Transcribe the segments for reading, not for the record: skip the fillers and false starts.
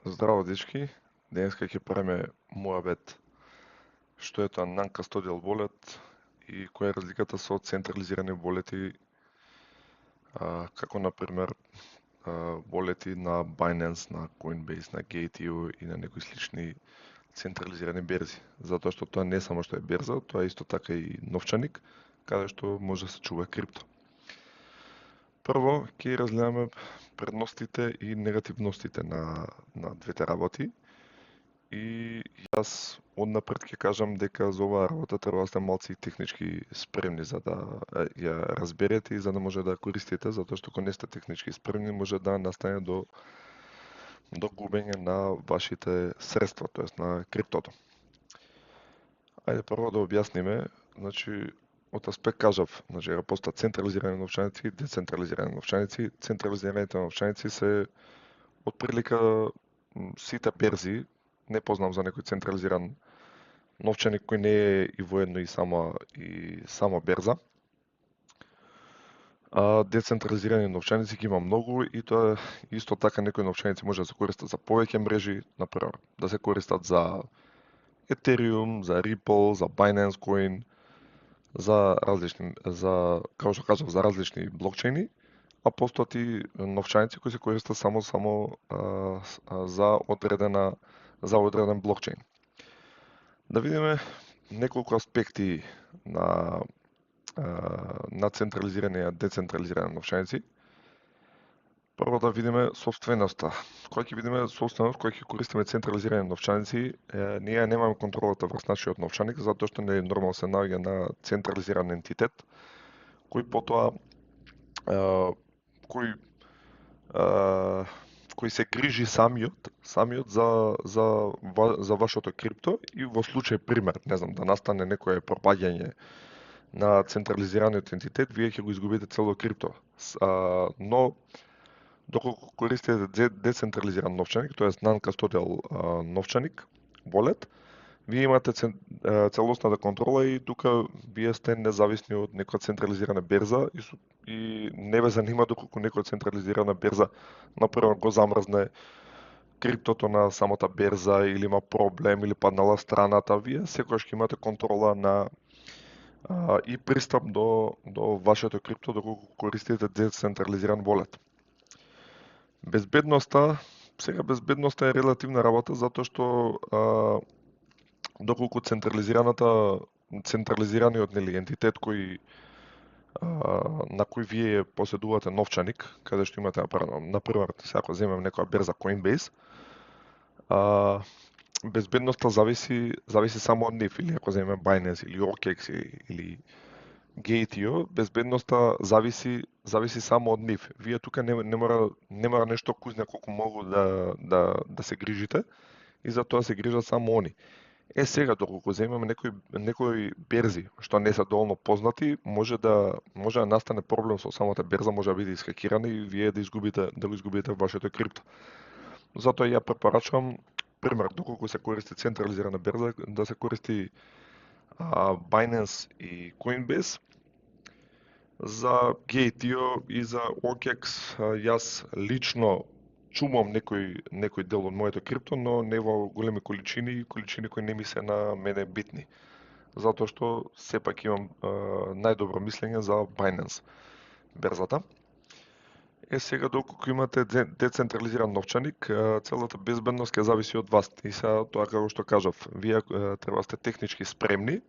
Здраво, дечки. Денеска ќе правиме муабет што е тоа non-custodial wallet и која е разликата со централизирани волети, како на пример волети на Binance, на Coinbase, на Gate.io и на некои слични централизирани берзи. Затоа што тоа не само што е берза, тоа е исто така и новчаник, каде што може да се чува крипто. Прво, ќе разгледаме предностите и негативностите на двете работи. И јас однапред ќе кажам дека за оваа работа треба да сте малци и технички спремни за да ја разберете и за да може да ја користите, затоа што ако не сте технички спремни може да настане до губење на вашите средства, тоест на криптото. Ајде прво да објасниме, значи од аспект кажав, значи ја постојат централизирани новчаници и децентрализирани новчаници. Централизираните новчаници се отприлика сите берзи. Не познам за некој централизиран новчаник кој не е и воедно и само берза. А децентрализирани новчаници ги има многу и тоа исто така некои новчаници може да се користат за повеќе мрежи, например, да се користат за Ethereum, за Ripple, за Binance Coin, како што кажав, за различни блокчейни, а постојат и новчаници кои се користат само за одреден блокчейн. Да видиме неколку аспекти на централизирани и децентрализирани новчаници. Прво да видиме собственоста. Кога ќе видиме собственост, кога ќе користиме централизирани новчаници, ние немаме контролата врз нашиот новчаник, затоа што не е нормално се наоѓа на централизиран ентитет, кој потоа кој кој се грижи самиот за вашето крипто и во случај пример, не знам, да настане некое пропаѓање на централизираниот ентитет, вие ќе го изгубите цело крипто. Но доколку користите децентрализиран новчаник, тоест non-custodial новчаник, wallet, вие имате целосната контрола и тука вие сте независни од некоја централизирана берза и не ве занима доколку некоја централизирана берза, например, го замрзне криптото на самата берза или има проблем или паднала страната, вие секогаш ќе имате контрола и пристап до вашето крипто доколку користите децентрализиран wallet. Безбедноста е релативна работа затоа што доколку централизираниот ентитет на кој вие поседувате новчаник, каде што имате например, сега ако земем некоја берза Coinbase, безбедноста зависи само од нив, или ако земеме Binance или OKX или Gate.io, безбедноста зависи само од нив. Вие тука не мора нешто кузне колку могу да се грижите и за тоа се грижат само они. Сега доколку земеме некои берзи што не се доволно познати, може да настане проблем со самата берза, може да биде исхакирана и вие да го изгубите вашето крипто. Затоа ја препорачувам, пример, доколку се користи централизирана берза, да се користи Binance и Coinbase. За Gate.io и за OKX јас лично чувам некој дел од моето крипто, но не во големи количини кои не ми се на мене битни. Затоа што сепак имам најдобро мислење за Binance берзата. Сега доколку имате децентрализиран новчаник, целата безбедност ќе зависи од вас. И сега тоа како што кажав, вие треба да сте технички спремни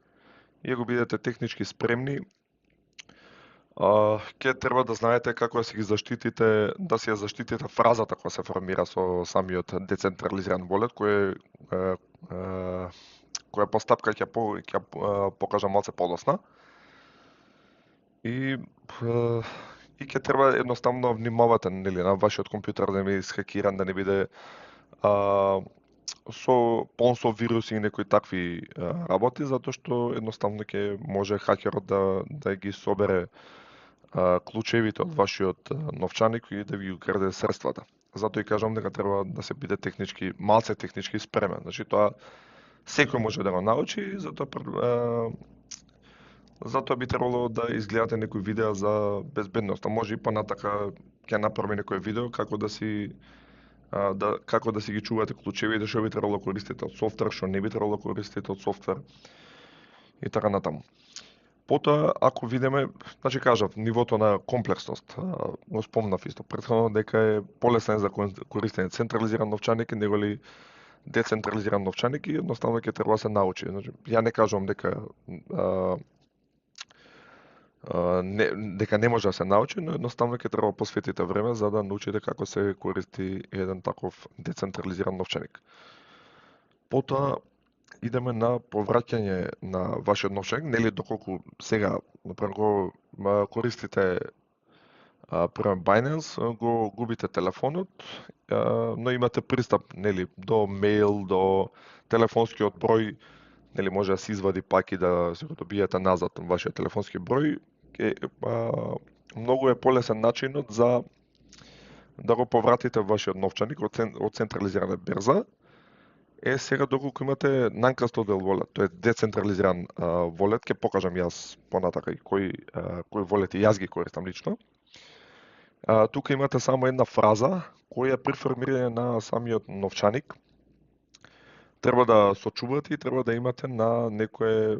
и ако бидете технички спремни, ќе треба да знаете како да си ги заштитите, да си ја заштитите фразата која се формира со самиот децентрализиран wallet, која постапка ќе покажа малце подосна. И ќе треба едноставно внимавате на вашиот компјутер да не биде схакиран, да не биде полн со вируси и некои такви работи, затоа што едноставно ќе може хакерот да ги собере клучевите од вашиот новчаник и да ви украде средствата. Затоа и кажам дека треба да се биде малце технички спремен. Значи тоа секој може да го научи, затоа би требало да изгледате некои видеа за безбедност. Може и понатака ќе направи некој видео како да си како да си ги чувате клучевите, што би требало да користите од софтвер, што не би требало да користите од софтвер и така натаму. Потоа, ако видиме, значи кажав, нивото на комплексност, го спомнав исто претходно дека е полесен за користење централизиран новчаник него ли децентрализиран новчаник и едноставно ќе треба да се научи. Значи, ја не кажувам дека а, дека не може да се научи, но едноставно ќе треба да посветите време за да научите како се користи еден таков децентрализиран новчаник. Потоа идеме на повраќање на вашиот новчаник, нели доколку сега например го користите пример Binance, го губите телефонот, но имате пристап нели до мејл, до телефонскиот број, нели може да се извади пак и да се го добиете назад на вашиот телефонски број, многу е полесен начинот за да го повратите вашиот новчаник од централизирана берза. Сега доколку имате non-custodial wallet, тоа е децентрализиран wallet, ќе покажам јас понатака и кои волети јас ги користам лично. Тука имате само една фраза која при формирање на самиот новчаник треба да сочувате и треба да имате на некое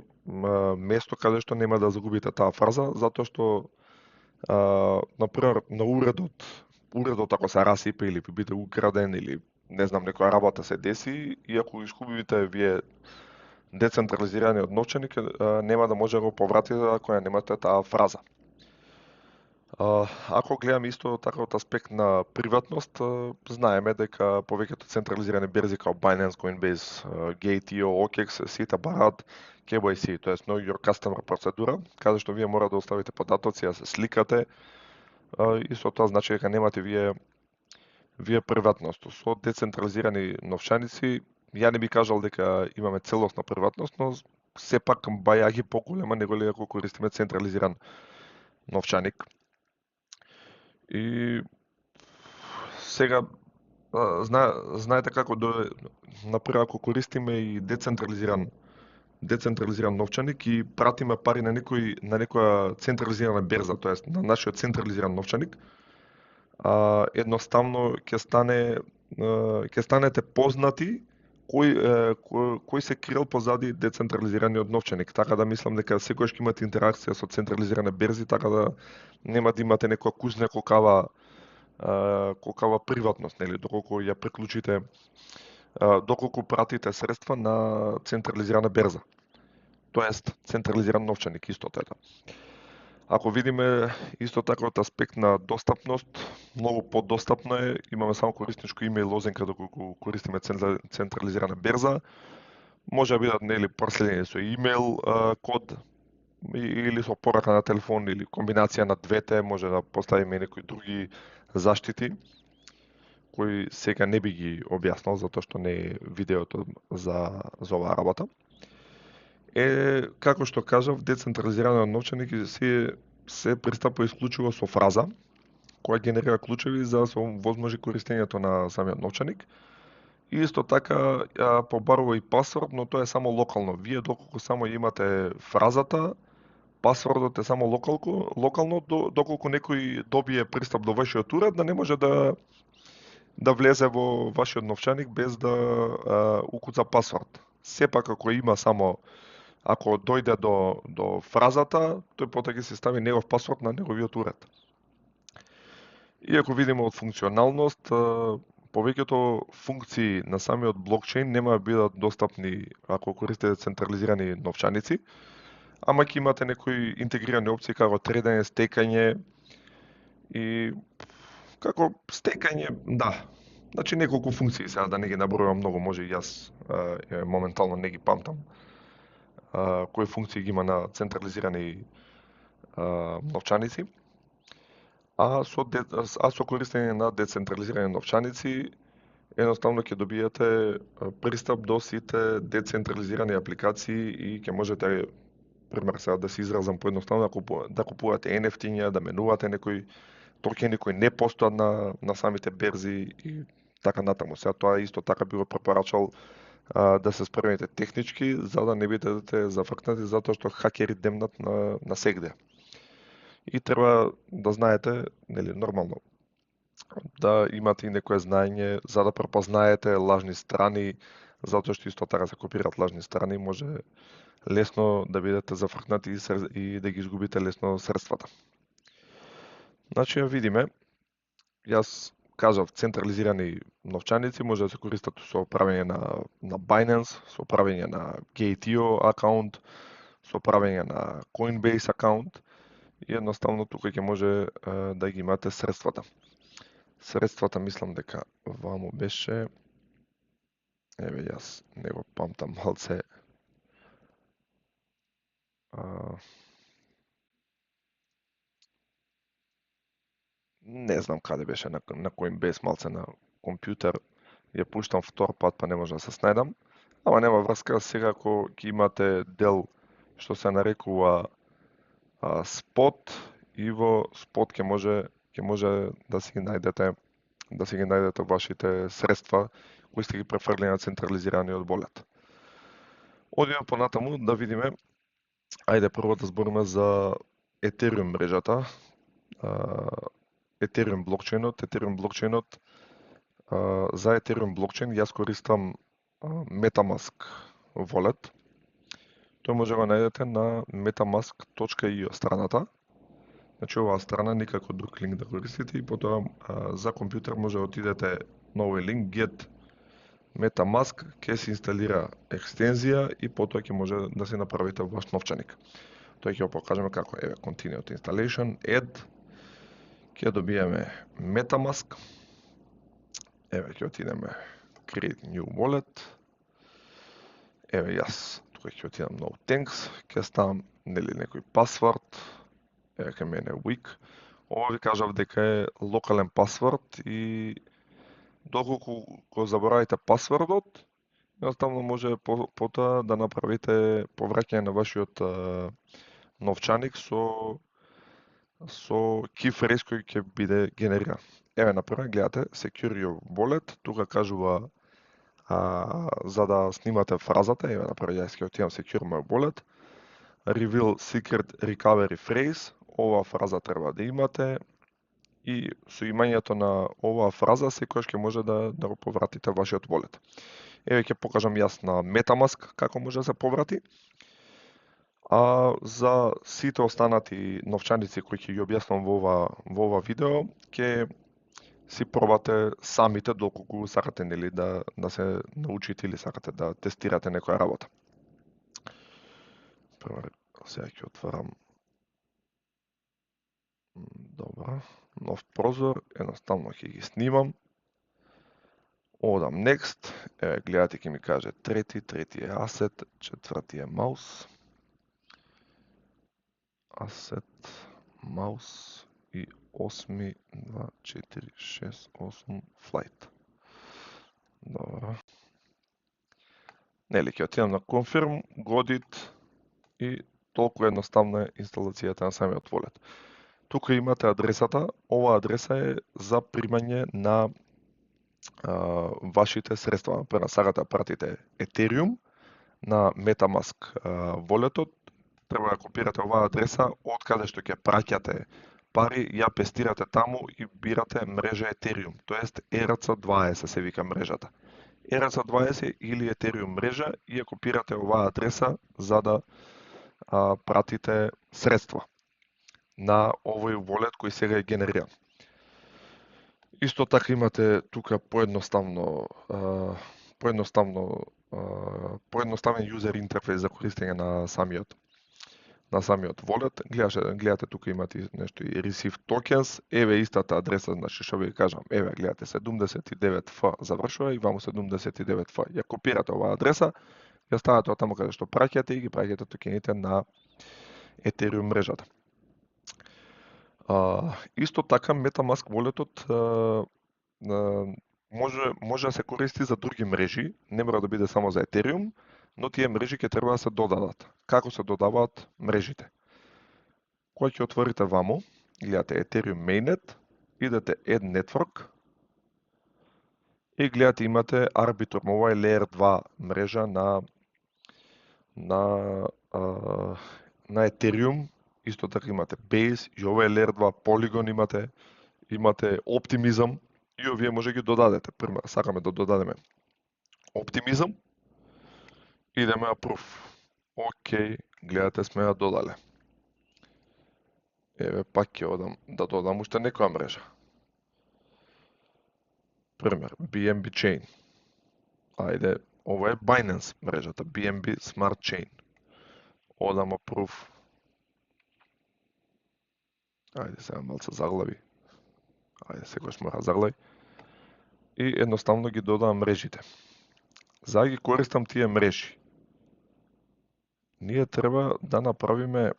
место каде што нема да загубите таа фраза, затоа што например на уредот ако се расипе или биде украден или не знам некоја работа се деси и ако изгубите вие децентрализираниот новчаник нема да може да го повратите ако ја немате таа фраза. Ако гледаме исто така од аспект на приватност, знаеме дека повеќето централизирани берзи како Binance, Coinbase, Gate.io, OKX, сите бараат KYC, тоа е Know Your Customer процедура, каде што вие мора да оставите податоци, да се сликате, и со тоа значи дека немате вие приватност. Со децентрализирани новчаници, ја не би кажал дека имаме целосна приватност, но сепак бајаги поголема него ли ако користиме централизиран новчаник. И сега знаете како например ако користиме и децентрализиран новчаник и пратиме пари на некоја централизирана берза, тоест на нашиот централизиран новчаник, едноставно ќе станете познати кој се крил позади децентрализираниот новчаник. Така да мислам дека секогаш ќе имате интеракција со централизирани берзи, така да нема да имате некоја кузна колкава приватност, нели, доколку ја приклучите, доколку пратите средства на централизирана берза. Тоест, централизиран новчаник, истото е тоа. Ако видиме исто така од аспект на достапност, многу подостапно е, имаме само корисничко име и лозенка доколку користиме централизирана берза. Може да бидат нели проследени со имејл код или со порака на телефон или комбинација на двете, може да поставиме некои други заштити кои сега не би ги објаснал затоа што не е видеото за оваа работа. Како што кажав, децентрализираниот новчаник се пристапува исклучиво со фраза, која генерира клучеви за да се возможи користењето на самиот новчаник. И исто така побарува и пасворд, но тоа е само локално. Вие доколку само имате фразата, пасвордот е само локално, доколку некој добие пристап до вашиот уред, да не може да влезе во вашиот новчаник без да укуца пасворд. Сепак ако има само ако дојде до фразата, тој потоа ќе се стави негов пасворд на неговиот уред. И ако видиме од функционалност, повеќето функции на самиот блокчейн нема да бидат достапни ако користите централизирани новчаници, ама ќе имате некои интегрирани опции како тредење, стекање и како стекање, да. Значи неколку функции сега да не ги набројувам многу, може и јас моментално не ги памтам кои функции ги има на централизирани новчаници. Со користење на децентрализирани новчаници, едноставно ќе добиете пристап до сите децентрализирани апликации и ќе можете, пример сега да се изразам поедноставно, да купувате NFT-ња, да менувате некои токени кои не постојат на самите берзи и така натаму. Сега тоа исто така би го препорачал да се спремите технички, за да не бидете зафркнати, затоа што хакери демнат на сегде. И треба да знаете, нели, нормално, да имате и некое знаење за да препознаете лажни страни, затоа што исто така се копираат лажни страни, може лесно да бидете зафркнати и да ги изгубите лесно средствата. Значи ја видиме, јас кажав централизирани новчаници може да се користат со правење на Binance, со правење на Gate.io акаунт, со правење на Coinbase акаунт и едноставно тука ќе може да ги имате средствата. Средствата мислам дека вамо беше, еве јас не го памтам малце, не знам каде беше на Coinbase малце на компјутер, ја пуштам втор пат па не може да се снајдам, ама нема врска, сега ако ќе имате дел што се нарекува спот и во спот ќе може да си ги најдете вашите средства кои сте ги префрлили на централизираниот волет. Одиме понатаму да видиме, ајде прво да збориме за Ethereum мрежата, Ethereum блокчейнот, за Ethereum блокчейн јас користам MetaMask Wallet. Тој може да го најдете на metamask.io страната. Значи оваа страна никако друг линк да користите и потоа за компјутер може да отидете на овој линк get MetaMask, ќе се инсталира екстензија и потоа ќе може да се направите ваш новчаник. Тоа ќе го покажеме како, еве, continue to installation, add, ќе добиеме MetaMask, еве ќе отидеме create new wallet, еве јас тука ќе отидам no thanks, ќе ставам нели некој пасворд, еве кај мене weak, ова ви кажав дека е локален пасворд и доколку го заборавите пасвордот, едноставно може потоа да направите повраќање на вашиот новчаник со key phrase кој ќе биде генериран. Еве, например, гледате Secure Your Wallet, тука кажува за да снимате фразата, еве, например, јас ќе отидам Secure My Wallet, Reveal Secret Recovery Phrase, оваа фраза треба да имате и со имањето на оваа фраза секогаш ќе може да го повратите вашиот wallet. Еве ќе покажам јас на MetaMask како може да се поврати. А за сите останати новчаници кои ќе ги објаснам во ова видео, ќе си пробате самите доколку сакате нели да се научите или сакате да тестирате некоја работа. Пример, сега ќе отварам добро, нов прозор, едноставно ќе ги снимам. Одам next, еве гледате ќе ми каже трети е asset, четврти е mouse. Asset, mouse и 8, 2, 4, 6, 8, flight. Добро. Нели, ќе отидам на confirm, godit и толку едноставна е инсталацијата на самиот wallet. Тука имате адресата, оваа адреса е за примање на вашите средства. Например, сакате да пратите Ethereum на MetaMask walletот, треба да копирате оваа адреса од каде што ќе праќате пари, ја пестирате таму и бирате мрежа Ethereum, тоест ERC20 се вика мрежата. ERC20 или Ethereum мрежа и ја копирате оваа адреса за да пратите средства на овој wallet кој сега е генериран. Исто така имате тука поедноставен юзер интерфейс за користење на самиот wallet. Гледате тука имате нешто и receive tokens, еве истата адреса, значи што ви кажам, еве гледате 79F завршува и ваму 79F. Ја копирате оваа адреса, ја ставате од таму каде што праќате и ги праќате токените на Ethereum мрежата. Исто така MetaMask walletот може да се користи за други мрежи, не мора да биде само за Ethereum, но тие мрежи ќе треба да се додадат. Како се додаваат мрежите? Кога ќе отворите ваму, гледате Ethereum Mainnet, идете Add Network и гледате имате Arbitrum, ова е Layer 2 мрежа на Ethereum, исто така имате Base и ова е Layer 2 Polygon имате имате оптимизам и овие може ги додадете. Пример, сакаме да додадеме оптимизам, идеме approve. Океј, гледате сме ја додале. Еве пак ќе одам да додам уште некоја мрежа. Пример, BNB Chain. Ајде, ова е Binance мрежата, BNB Smart Chain. Одам approve. Ајде сега малце заглави. Ајде секојаш мора заглави. И едноставно ги додавам мрежите. За да ги користам тие мрежи, ние треба да направиме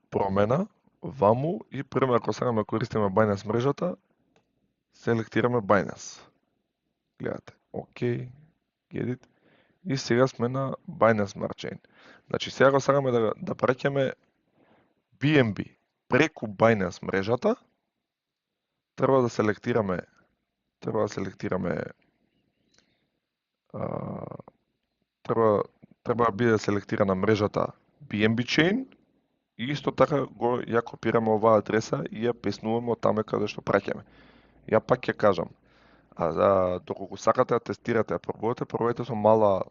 промена ваму и пример ако сакаме користиме Binance мрежата, селектираме Binance. Гледате, окей, get it. И сега сме на Binance Smart Chain. Значи сега ако сакаме да праќаме BNB преку Binance мрежата, треба да селектираме треба да биде селектирана мрежата BNB Chain и исто така ја копираме оваа адреса и ја песнуваме од таме каде што праќаме. Ја пак ќе кажам, доколку сакате да тестирате, пробувате со мала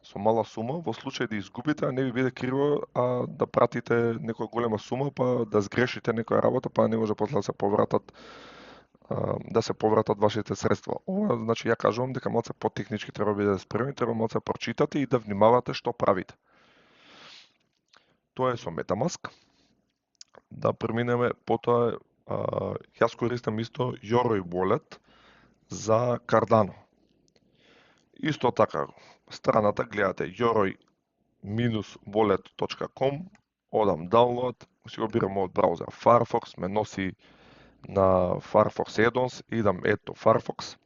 сума, во случај да изгубите, а не ви биде криво, да пратите некоја голема сума, па да сгрешите некоја работа, па не може после да се повратат вашите средства. Ова, значи, ја кажувам дека малце потехнички треба биде спремни, треба малце прочитате и да внимавате што правите. Тоа е со MetaMask. Да преминеме потоа, јас користам исто Yoroi Wallet за Cardano. Исто така, страната гледате yoroi-wallet.com, одам download, си го бирам од браузер Firefox, ме носи на Firefox Add-ons, идам ето Firefox.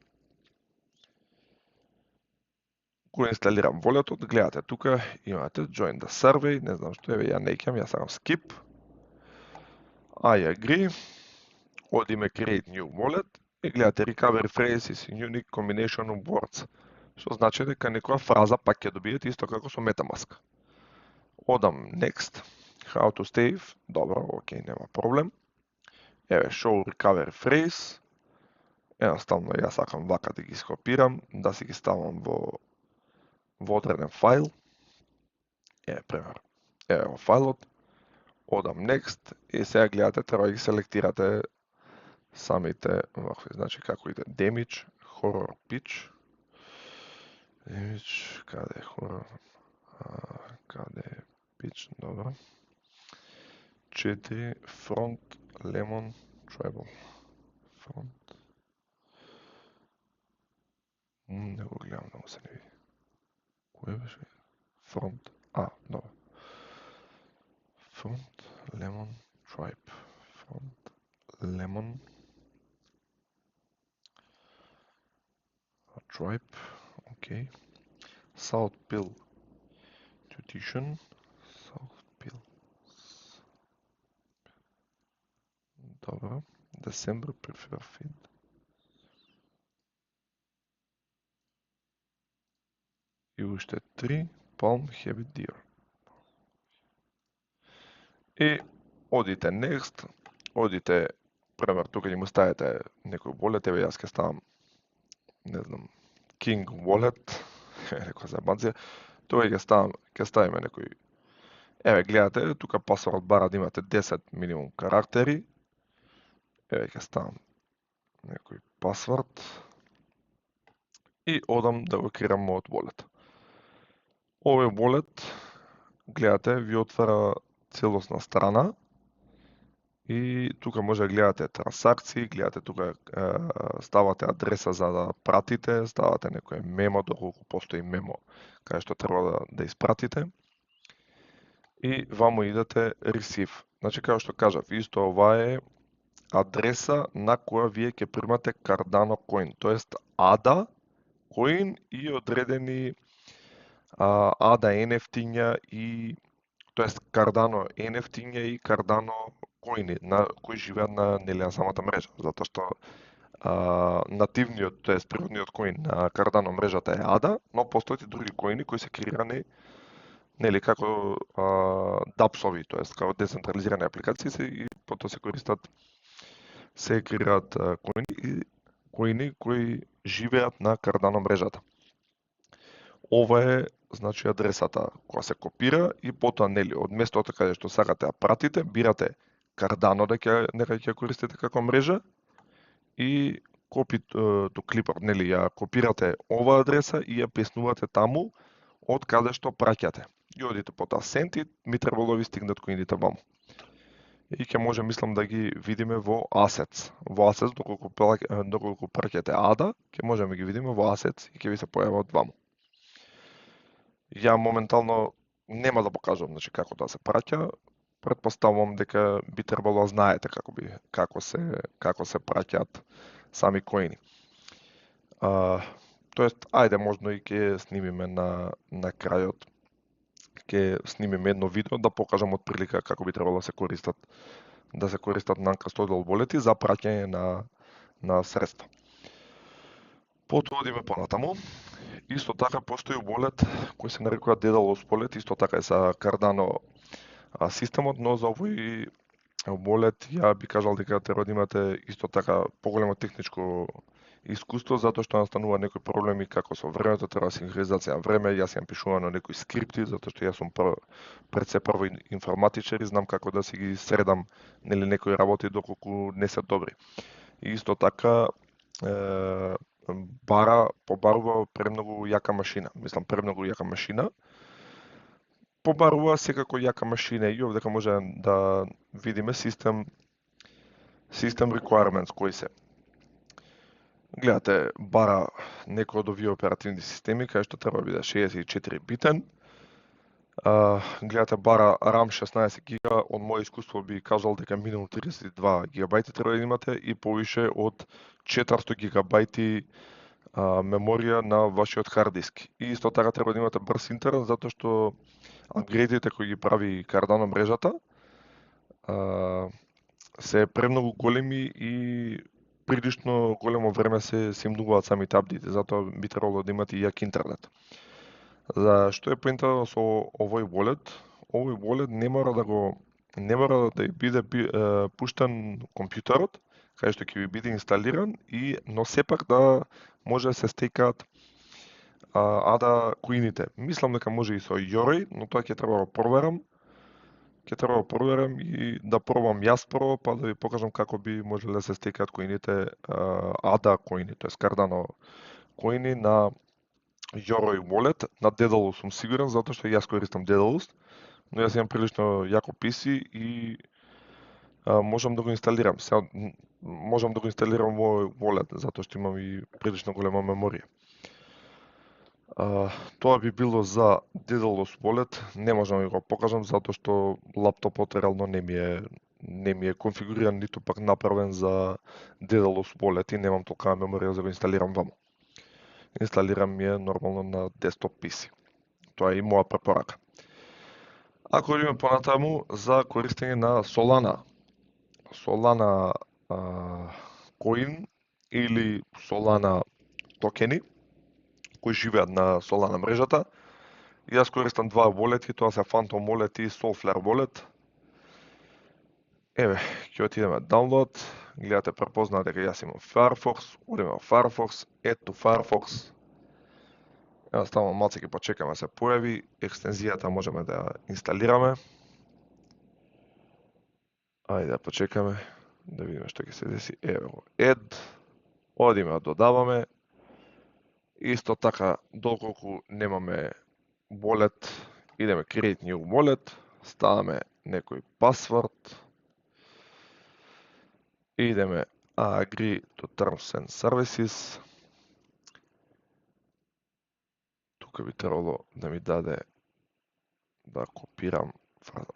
Го инсталирам волетот, гледате тука, имате Join the Survey, не знам што е, ја неќам, ја сакам Skip. I agree, одиме Create New Wallet и гледате Recovery Phrases Unique Combination of Words, што значи дека некоја фраза пак ќе добиете исто како со MetaMask. Одам Next, How to Save, добро, окей, нема проблем. Еве, Show Recovery Phrase, едноставно ја сакам вака да ги скопирам, да си ги ставам во одреден файл. Еве, пример, еве во фајлот, одам Next и сега гледате, треба да ги селектирате самите, вакви, значи како иде, Damage, Horror Pitch, Damage, каде е Horror, каде е Pitch, добро. 4, Front, Lemon, Treble, Front, не го гледам, да му се не види. Кој беше? Front, добро. Front, Lemon, Tribe, Front, Lemon, Tribe, окей. South Pill, Tuition, South Pill, добро. December, Prefer Feed. И уште 3, Palm Habit Deer. И одите Next, одите, пример, тука ќе му ставите некој wallet, еве јас ќе ставам, не знам, King Wallet, некоја забанција, тоа ќе ставиме некој, еве гледате, тука пасворд бара да имате 10 минимум карактери, еве ќе ставам некој пасворд и одам да го креирам мојот wallet. Овој wallet, гледате, ви отвара целосна страна и тука може да гледате трансакции, гледате тука ставате адреса за да пратите, ставате некој мемо, доколку постои мемо кај што треба да испратите и ваму идете receive. Значи, како што кажав, исто ова е адреса на која вие ќе примате Cardano Coin, тоест ADA Coin и одредени ADA NFT-ња и тоест Cardano NFT-ња и Cardano коини кои живеат на самата мрежа, затоа што нативниот, тоест природниот коин на Cardano мрежата е ADA, но постојат и други коини кои се креирани како DApps-ови, тоест како децентрализирани апликации и потоа се користат се креираат коини кои живеат на Cardano мрежата. Ова е, значи, адресата која се копира и потоа, нели, од местото каде што сакате да пратите, бирате Cardano нека ќе користите како мрежа и to клипот, нели, ја копирате ова адреса и ја песнувате таму од каде што праќате. И одите потоа сенти, ми требало да ви стигнат коините ваму. И ќе може, мислам, да ги видиме во Assets. Во Assets, доколку праќате ADA, ќе можеме да ги видиме во Assets и ќе ви се појават ваму. Ја моментално нема да покажам, значи, како да се праќа. Претпоставувам дека би требало да знаете како се праќаат сами коини. Тоест, ајде, можно и ќе снимиме на крајот, ќе снимиме едно видео да покажам отприлика како би требало да се користат non-custodial wallet-и за праќање на средства. Потоа одиме понатаму. Исто така постои wallet кој се нарекува Daedalus wallet, исто така е sa Cardano системот, но за овој wallet ја би кажал дека треба да имате исто така поголемо техничко искуство, затоа што настанува некои проблеми како со времето, треба синхронизација на време, јас јам пишувам на некои скрипти, затоа што јас сум пред се прво информатичар и знам како да си ги средам, нели, некои работи доколку не се добри. И исто така побарува премногу јака машина. Мислам, премногу јака машина. Побарува секако јака машина и овдека може да видиме систем requirements кои се. Гледате, бара некој од овие оперативни системи, кај што треба да биде 64 битен. Гледате, бара RAM 16 гига, од моје искуство би кажал дека минимум 32 гигабајти треба да имате и повише од 400 гигабајти меморија на вашиот хард диск. И исто така треба да имате брз интернет, затоа што апгрейдите кои ги прави Cardano мрежата се премногу големи и прилично големо време се имнуваат самите апдейти, затоа би требало да имате јак интернет. За што е поинтата со овој wallet? Овој wallet не мора да биде пуштен компјутерот, кај што ќе ви биде инсталиран, но сепак да може да се стекаат ADA коините. Мислам дека може и со Yoroi, но тоа ќе треба да проверам. И да пробам јас прво, па да ви покажам како би можеле да се стекаат коините ADA коини, тоа е Cardano коини на Yoroi Wallet. На Daedalus сум сигурен, затоа што јас користам Daedalus, но јас имам прилично јако PC и можам да го инсталирам. Можам да го инсталирам во Wallet, затоа што имам и прилично голема меморија. Тоа би било за Daedalus Wallet, не можам да го покажам затоа што лаптопот реално не ми е конфигуриран, ниту пак направен за Daedalus Wallet и немам толкава меморија за да го инсталирам ваму. Инсталирам ми е нормално на десктоп PC. Тоа е и моја препорака. Ако одиме понатаму за користење на Solana коин или Solana токени кои живеат на Solana мрежата. Јас користам два wallet-и, тоа се Phantom Wallet и Soulflare Wallet. Еве, ќе отидеме download, гледате, препознаа дека јас имам Firefox, одиме во Firefox, add to Firefox. Ставам малце ќе почекаме да се појави, екстензијата можеме да ја инсталираме. Ајде да почекаме, да видиме што ќе се деси. Еве го, add, одиме, додаваме. Исто така, доколку немаме wallet, идеме create new wallet, ставаме некој password, идеме agree to terms and services. Тука би требало да ми даде да копирам,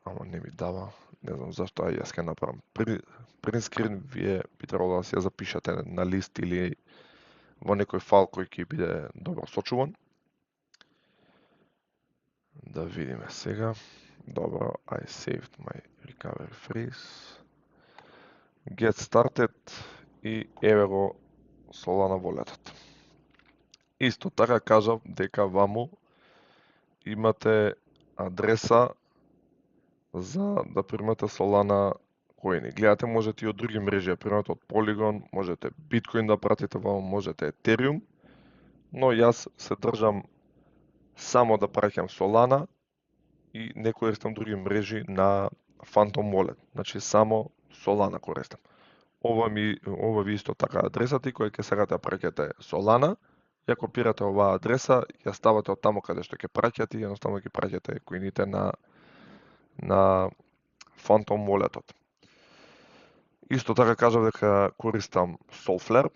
ама не ми дава, не знам зашто, јас ќе направам print screen, вие би требало да си ја запишете на лист или во некој файл кој ќе биде добро сочуван. Да видиме сега. Добро, I saved my recovery phrase. Get started и еве го Solana wallet-от. Исто така кажав дека ваму имате адреса за да примате Solana коини. Гледате, можете и од други мрежи, примерно од Polygon, можете Bitcoin да пратите ваму, можете Ethereum, но јас се држам само да праќам Solana и не користам други мрежи на Phantom Wallet. Значи само Solana користам. Ова ви исто така адресата и која ќе сакате да праќате Solana, ја копирате оваа адреса, ја ставате од таму каде што ќе праќате и едноставно ги праќате коините на Phantom Wallet-от. Исто така кажав дека користам Solflare.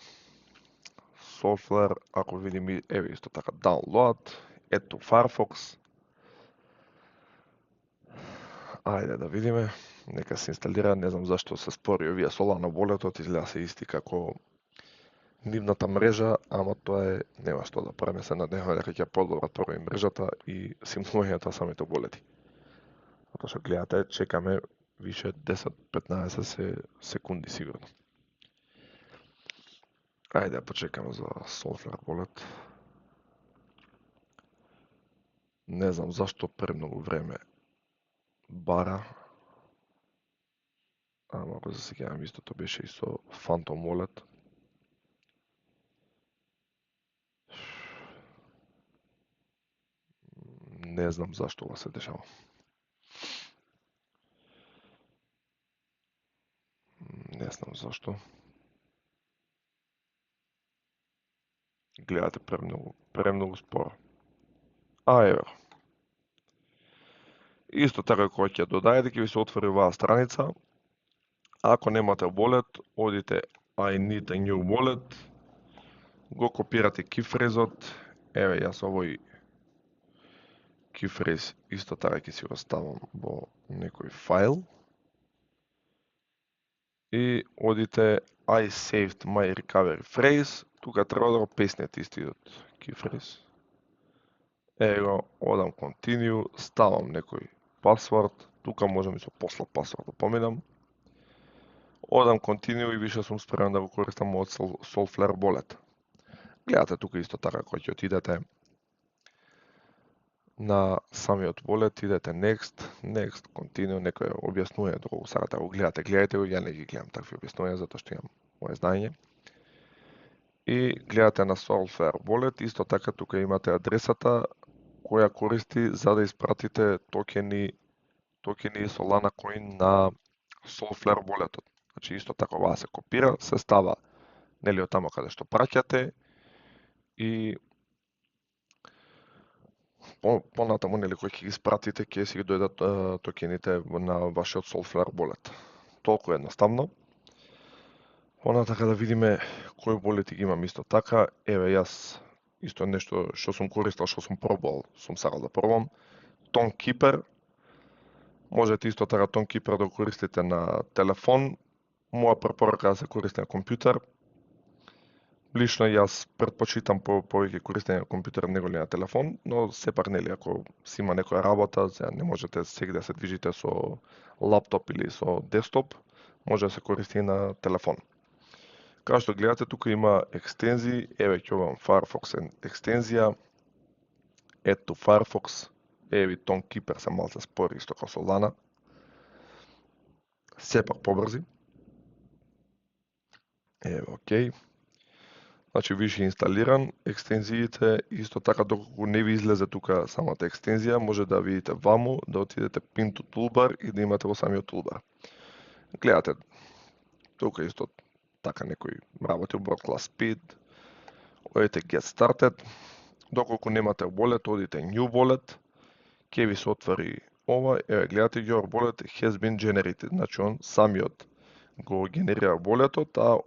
Solflare, ако видим, еве исто така download, ето Firefox. Ајде да видиме, нека се инсталира, не знам зашто се спори овие Solana Wallet-от, изгледа се исти како нивната мрежа, ама тоа нема што да правиме, се надеваме дека ќе подобрат прво и мрежата и симулирањето самите wallet-и. Затоа што гледате, чекаме више 10-15 секунди сигурно. Ајде да почекаме за Solflare Wallet. Не знам зашто премногу време бара. Ама ако се сеќавам, истото беше и со Phantom Wallet. Не знам зашто ова се дешава. Не знам зашто. Гледате премногу споро. Еве. Исто така кога ќе додаде, ќе ви се отвори оваа страница. Ако немате wallet, одите I need a new wallet, го копирате keyphrase-от, еве јас овој keyphrase исто така ќе си го ставам во некој файл и одите I saved my recovery phrase, тука треба да го песнете истиот keyphrase. Еве го, одам continue, ставам некој пасворд, тука можам и со посла пасворд да поминам. Одам continue и више сум спремен да го користам од Solflare Wallet. Гледате тука исто така кога ќе отидете на самиот wallet, идете next, continue, некој објаснување доколку сакате да го гледате го, ја не ги гледам такви објаснувања затоа што имам моје знаење. И гледате на Solflare Wallet, исто така тука имате адресата која користи за да испратите токени Solana Coin на Solflare Wallet-от. Значи исто така оваа се копира, се става нели од таму каде што праќате и понатаму нели кој ќе ги испратите ќе си ги дојдат токените на вашиот Solflare Wallet. Толку едноставно. Понатака да видиме кој wallet ги имам исто така. Еве јас исто нешто што сум користел, што сум пробувал, сум сакал да пробам. Tonekeeper. Можете исто така Tonekeeper да го користите на телефон. Моја препорака да се користи на компјутер. Лично јас претпочитам повеќе користење на компјутер него ли на телефон, но сепак нели ако си има некоја работа, не можете сега да се движите со лаптоп или со десктоп, може да се користи и на телефон. Како што гледате, тука има екстензии, еве ќе овам Firefox екстензија, ето Firefox, еве Tonekeeper се малце спори исто како Solana, сепак побрзи. Еве, окей. Значи више инсталиран, екстензиите исто така доколку не ви излезе тука самата екстензија, може да видите ваму, да отидете pin to toolbar и да имате во самиот toolbar. Гледате, тука исто така некои работи, broad class speed, одите get started, доколку немате wallet, одите new wallet, ќе ви се отвори ова, еве гледате your wallet has been generated, значи он самиот го генерира wallet-от, а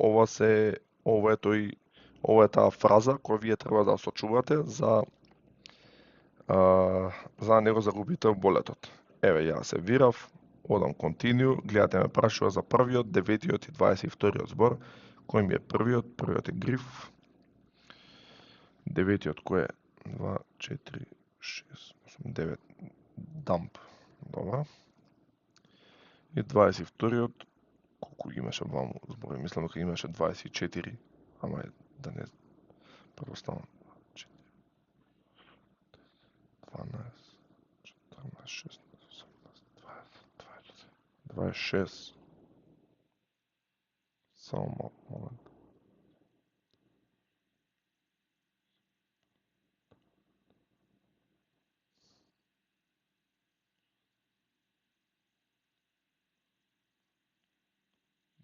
ова е таа фраза која вие треба да сочувате за да не го загубите wallet-от. Еве ја се вирав, одам continue, гледате ме прашува за првиот, 9-тиот и 22-тиот збор, кој ми е првиот? Првиот е гриф. 9-тиот кој е? 2, 4, 6, 8, 9, dump. Добра. И 22-тиот, колку имаше ваму збори, мислам дека имаше 24, ама да не предоставам. 12, 14, 16, 18, 20, 26. Само момент.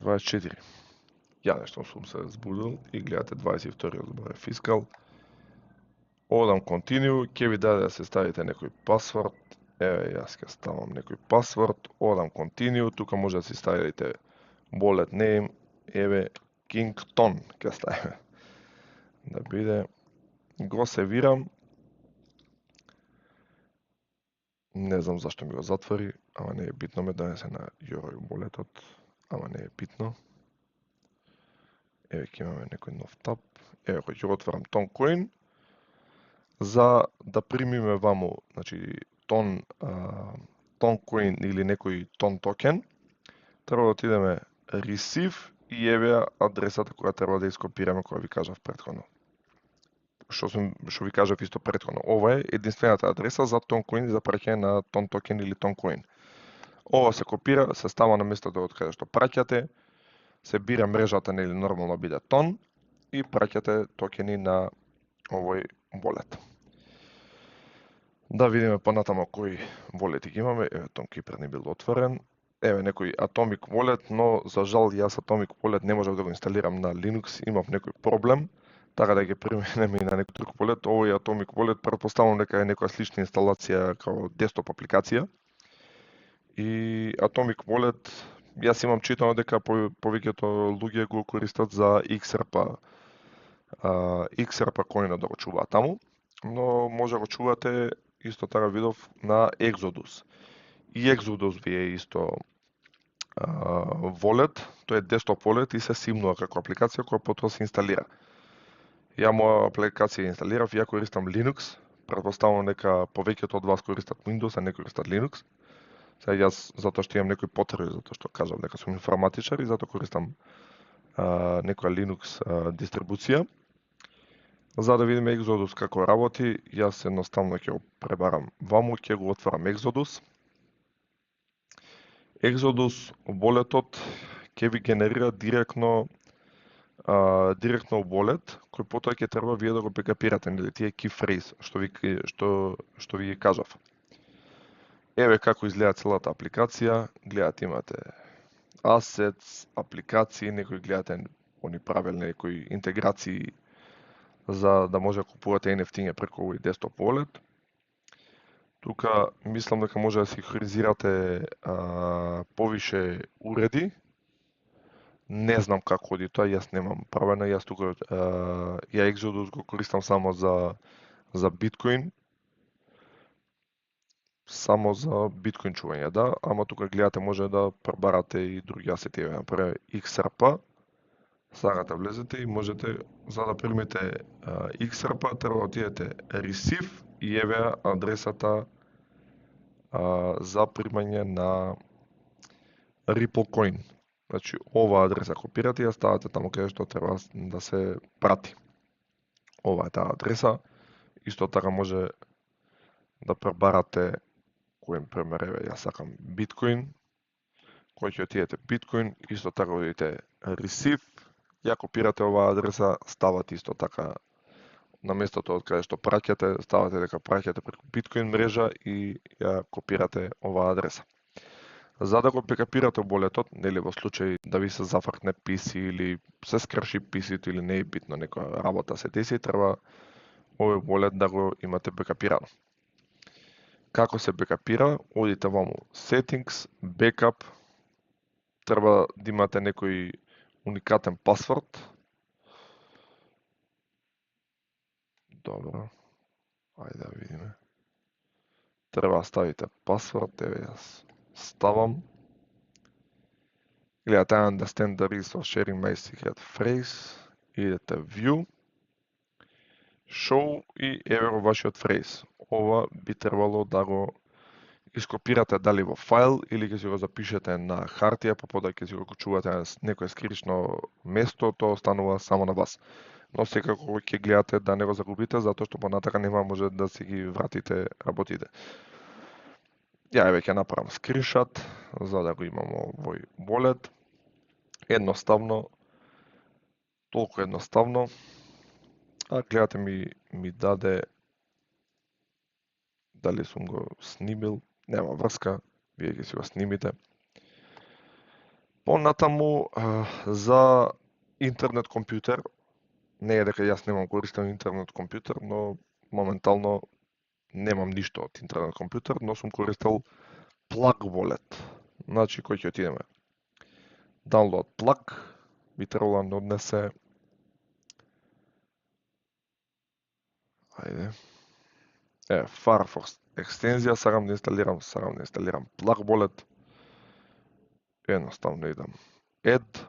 Дваесет четири. Ја нешто сум се збудил и гледате 22 збор фискал. Одам continue, ќе ви даде да се ставите некој пасворд. Еве, јас ќе ставам некој пасворд, одам continue, тука може да си ставите wallet name, еве Kington ќе ставиме. Да биде, го севирам. Не знам зашто ми го затвори, ама не е битно, ме донесе на Јорој walletот, ама не е битно. Еве ќе имаме некој нов таб. Еве кој ќе го отворам Toncoin. За да примиме ваму, значи Toncoin или некој Ton токен, треба да отидеме receive и еве адресата која треба да ископираме, која ви кажав претходно. Што ви кажав исто претходно. Ова е единствената адреса за Toncoin и за праќање на Ton токен или Toncoin. Ова се копира, се става на местото од каде што праќате, се бира мрежата, нели нормално биде Ton и праќате токени на овој wallet. Да видиме понатамо кои волети ги имаме. Еве, Tonkeeper не бил отворен. Еве некој Atomic Wallet, но за жал јас Atomic Wallet не можев да го инсталирам на Linux, имав некој проблем, така да ги преминеме и на некој друг wallet. Овој Atomic Wallet претпоставувам дека е некоја слична инсталација како десктоп апликација. И Atomic Wallet, јас имам читано дека повеќето луѓе го користат за XRP коинот да го чуваат таму, но може да го чувате исто така видов на Exodus. И Exodus ви е исто wallet, тој е desktop wallet и се симнува како апликација која потоа се инсталира. Ја моја апликација инсталирав, ја користам Linux, претпоставувам дека повеќето од вас користат Windows, а не користат Linux. Сега јас затоа што имам некои потреби, затоа што кажам дека сум информатичар и затоа користам некоја Linux дистрибуција. За да видиме Exodus како работи, јас едноставно ќе го пребарам ваму, ќе го отворам Exodus. Exodus walletот ќе ви генерира директно wallet, кој потоа ќе треба вие да го бекапирате, нели тие key phrase што ви кажав. Еве како изгледа целата апликација, гледате имате assets, апликации, некои гледате они правеле некои интеграции за да може да купувате NFT преку овој desktop wallet. Тука мислам дека може да синхронизирате повише уреди. Не знам како оди тоа, јас немам правено, јас тука ја Exodus го користам само за Bitcoin. Само за Bitcoin чување, да, ама тука гледате може да пребарате и други асети, например XRP. Сакате влезете и можете, за да примите XRP, треба да отидете Receive и еве адресата за примање на Ripple Coin. Значи, ова адреса копирате и ја ставате таму каде што треба да се прати. Ова е таа адреса. Исто така може да пребарате кој пример, еве, јас сакам Bitcoin, кој ќе отидете Bitcoin, исто така одите Receive, ја копирате оваа адреса, ставате исто така на местото од каде што праќате, ставате дека праќате преку Bitcoin мрежа и ја копирате оваа адреса. За да го бекапирате walletот, нели во случај да ви се зафркне PC или се скрши PC-то или не е битно, некоја работа се деси, треба овој wallet да го имате бекапирано. Како се бекапира? Одите ваму Settings, Backup, треба да имате некој уникатен пасворд. Добро, ајде да видиме. Треба да ставите пасворд, еве јас ставам. Гледате, I understand the risk of sharing my secret phrase. Идете View, Show и еве го вашиот phrase. Ова би требало да го ископирате дали во файл или ќе си го запишете на хартија, па потоа ќе си го чувате на некое скришно место, тоа останува само на вас. Но секако ќе гледате да не го загубите, затоа што понатака нема може да си ги вратите работите. Ја еве ќе направам скриншот за да го имам овој wallet. Едноставно толку едноставно. А гледате ми даде дали сум го снимил, нема врска, вие ќе си го снимите. Понатаму за интернет компјутер, не е дека јас немам користен интернет компјутер, но моментално немам ништо од интернет компјутер, но сум користел Plug Wallet. Значи, кој ќе отидеме? Download Plug, би требало да однесе. Ајде. Firefox екстензија, сакам да инсталирам Plug Wallet. Едноставно идам Add.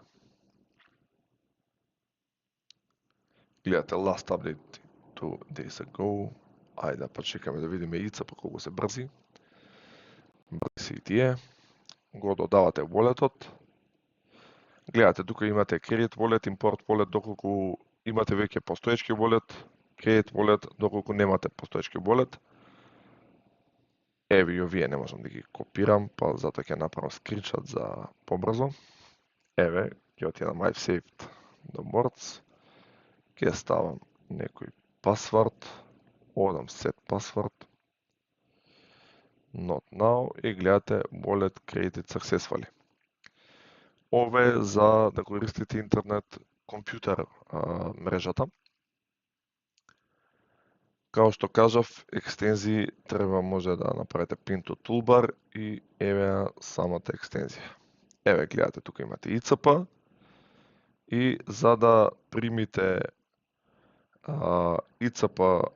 Гледате last update 2 days ago. Ајде да почекаме да видиме ИЦП колку се брзи. Брзи и тие. Го додавате walletот. Гледате, тука имате Create Wallet, Import Wallet, доколку имате веќе постоечки wallet, Create Wallet, доколку немате постоечки wallet. Еве и овие не можам да ги копирам, па затоа ќе направам скриншот за побрзо. Еве, ќе отидам I've saved the words. Ќе ставам некој пасворд, одам set password, not now и гледате wallet created successfully. Ове за да користите интернет компјутер мрежата. Као што кажав, екстензии треба може да направите pin to toolbar и еве самата екстензија. Еве гледате, тука имате ICP и за да примите ICP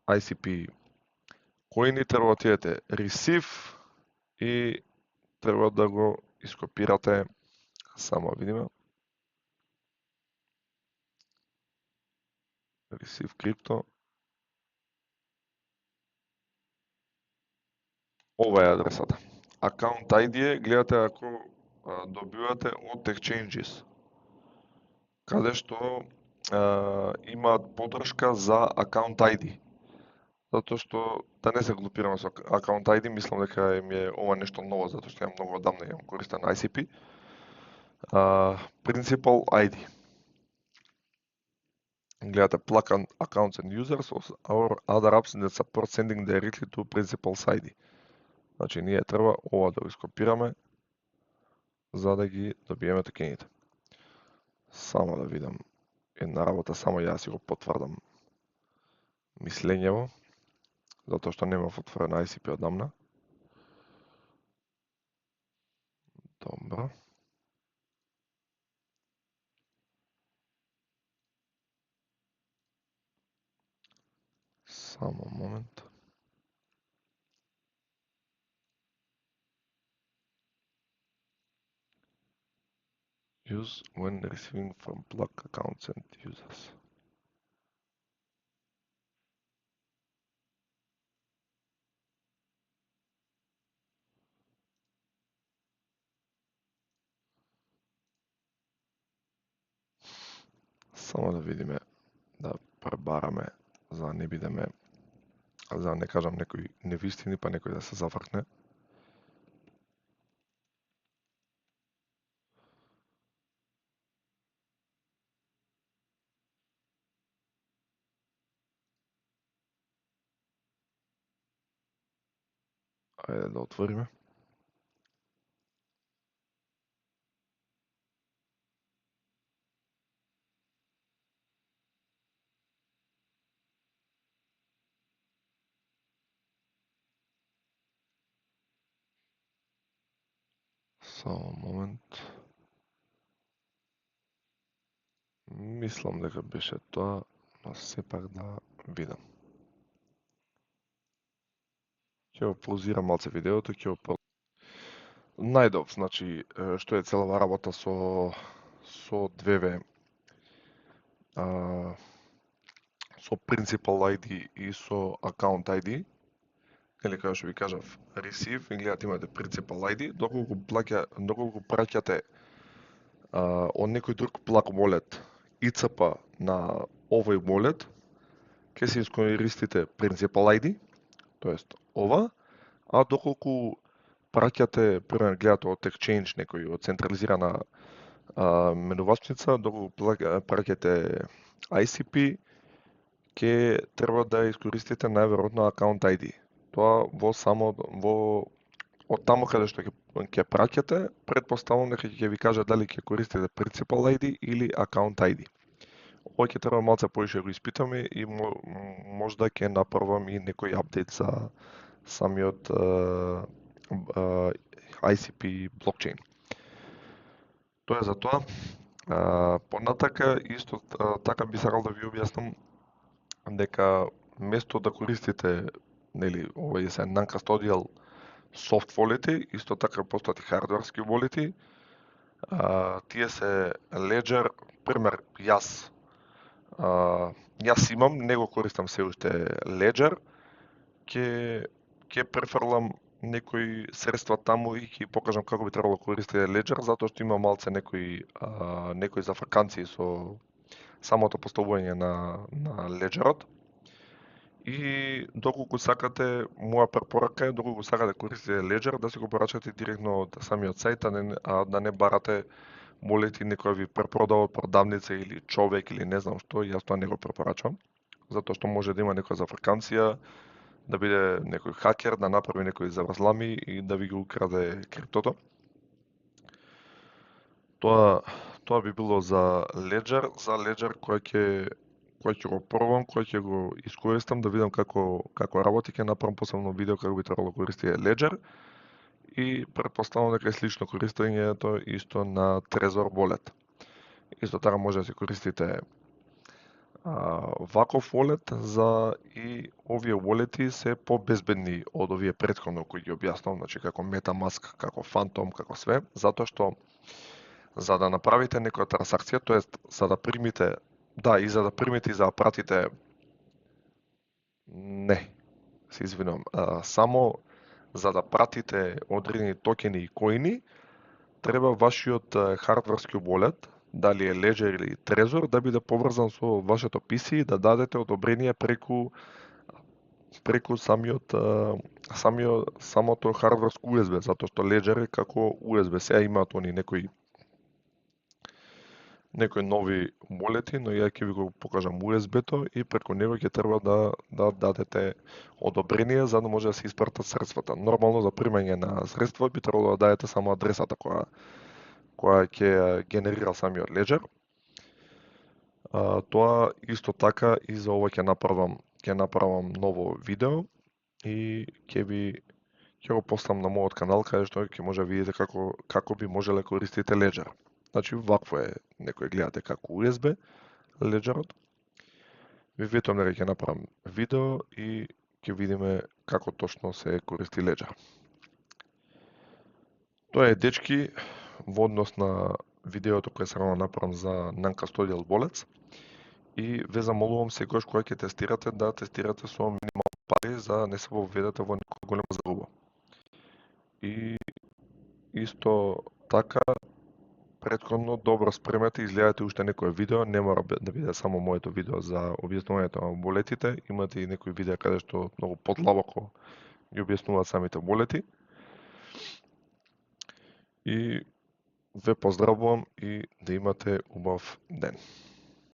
ICP коини треба да отидете receive и треба да го ископирате, само видиме, receive crypto. Ова е адресата. Account ID е, гледате ако добивате од exchanges, каде што имаат поддршка за Account ID. Затоа што, да не се глупираме со Account ID, мислам дека ми е ова нешто ново, затоа што ја многу одамна имам користен ICP. Principal ID. Гледате plug accounts and users or other apps that support sending directly to Principal's ID. Значи, ние треба ова да го ископираме за да ги добиеме токените. Само да видам една работа, само ја си го потврдам мислењево, затоа што немав отворен ICP одамна. Добро. Само момент. Use when receiving from plug accounts and users. Само да видиме, да пребараме, за да не бидеме, за да не кажам некои невистини, па некој да се зафркне. Ајде да отвориме. Само момент. Мислам дека беше тоа, но сепак да видам. Ќе го паузирам малце видеото, ќе го најдов, значи, што е целава работа со двеве со Principal ID и со Account ID. Или како што ви кажав, Receive, и гледате имате Principal ID, доколку праќате од некој друг Plug Wallet ICP на овој wallet, ќе се искористите Principal ID, тоест ова, а доколку праќате, пример, гледате од Exchange некој, од централизирана менувачница, доколку праќате ICP, ќе треба да искористите најверојатно акаунт ID. Тоа во од таму каде што ќе праќате, претпоставувам дека ќе ви каже дали ќе користите Principal ID или акаунт ID. Ова ќе треба малце поише го испитаме и можда ќе направам и некој апдейт за самиот ICP блокчейн. Тоа е за тоа. Понатака исто така би сакал да ви објаснам дека место да користите нели овие се non-custodial soft wallet исто така постојат и хардверски wallet тие се Ledger, пример јас имам, не го користам се уште Ledger, ќе префрлам некои средства таму и ќе покажам како би требало да користите Ledger, затоа што има малце некои зафрканции со самото поставување на Ledgerот. И доколку сакате, моја препорака е доколку сакате да користите Ledger, да си го порачате директно од самиот сајт, да не барате молети некој ви препродава продавница или човек или не знам што, јас тоа не го препорачувам, затоа што може да има некоја зафрканција, да биде некој хакер, да направи некои заврзлами и да ви го украде криптото. Тоа би било за Ledger кој ќе го пробам, кој ќе го искористам да видам како работи, ќе направам посебно видео како би требало да користи Ledger и претпоставувам дека е слично користењето исто на Trezor Wallet. Исто така може да се користите ваков wallet и овие wallet се побезбедни од овие претходно кои ги објаснав, значи како MetaMask, како Phantom, како све, затоа што за да направите некоја трансакција, тоест за да примите, и за да примите и за да пратите, не, се извинувам, само за да пратите одредени токени и коини, треба вашиот хардверски wallet, дали е Ledger или Trezor, да биде поврзан со вашето PC и да дадете одобрение преку самото хардверско USB, затоа што Ledger е како USB. Сега имаат они некои нови молети, но ја ќе ви го покажам USB-то и преку него ќе треба да дадете одобрение за да може да се испратат средствата. Нормално за примање на средства би требало да дадете само адресата која ќе генерира самиот Ledger. Тоа исто така и за ова ќе направам ново видео и ќе го поставам на мојот канал каде што ќе може да видите како би можеле да користите Ledger. Значи вакво е, некој гледате како USB Ledgerот. Ви ветувам дека ќе направам видео и ќе видиме како точно се користи Ledger. Тоа е, дечки, во однос на видеото кое сакам да направам за non-custodial wallets и ве замолувам секогаш кога ќе тестирате да тестирате со минимални пари за да не се воведете во некоја голема загуба. И исто така претходно добро спремете и изгледате уште некое видео, не мора да биде само моето видео за објаснувањето на болетите, имате и некои видеа каде што многу подлабоко ги објаснуваат самите болети. И ве поздравувам и да имате убав ден.